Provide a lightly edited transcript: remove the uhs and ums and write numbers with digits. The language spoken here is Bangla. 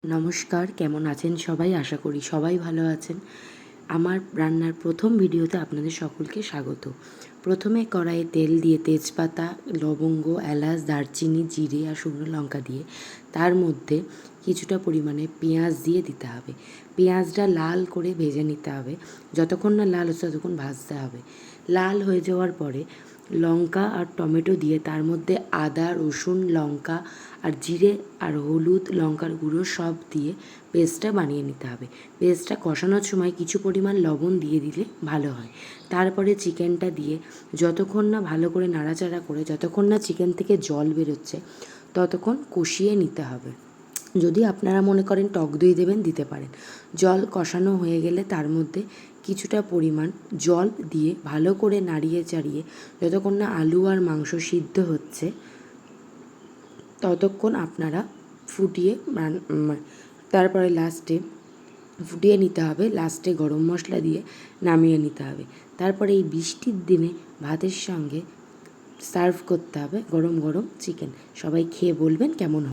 নমস্কার, কেমন আছেন সবাই? আশা করি সবাই ভালো আছেন। আমার রান্নার প্রথম ভিডিওতে আপনাদের সকলকে স্বাগত। প্রথমে কড়াইয়ে তেল দিয়ে তেজপাতা, লবঙ্গ, এলাচ, দারচিনি, জিরে আর শুকনো লঙ্কা দিয়ে তার মধ্যে কিছুটা পরিমাণে পেঁয়াজ দিয়ে দিতে হবে। পেঁয়াজটা লাল করে ভেজে নিতে হবে। যতক্ষণ না লাল হচ্ছে ততক্ষণ ভাজতে হবে। লাল হয়ে যাওয়ার পরে লঙ্কা আর টমেটো দিয়ে তার মধ্যে আদা, রসুন, লঙ্কা আর জিরে আর হলুদ, লঙ্কার গুঁড়ো সব দিয়ে পেস্টটা বানিয়ে নিতে হবে। পেস্টটা কষানোর সময় কিছু পরিমাণ লবণ দিয়ে দিলে ভালো হয়। তারপরে চিকেনটা দিয়ে যতক্ষণ না ভালো করে নাড়াচাড়া করে যতক্ষণ না চিকেন থেকে জল বেরোচ্ছে ততক্ষণ কষিয়ে নিতে হবে। যদি আপনারা মনে করেন টক দই দেবেন দিতে পারেন। জল কষানো হয়ে গেলে তার মধ্যে কিছুটা পরিমাণ জল দিয়ে ভালো করে নাড়িয়ে চাড়িয়ে যতক্ষণ না আলু আর মাংস সিদ্ধ হচ্ছে ততক্ষণ আপনারা ফুটিয়ে তারপরে লাস্টে ফুটিয়ে নিতে হবে। লাস্টে গরম মশলা দিয়ে নামিয়ে নিতে হবে। তারপরে এই বৃষ্টির দিনে ভাতের সঙ্গে সার্ভ করতে হবে গরম গরম চিকেন। সবাই খেয়ে বলবেন কেমন হয়।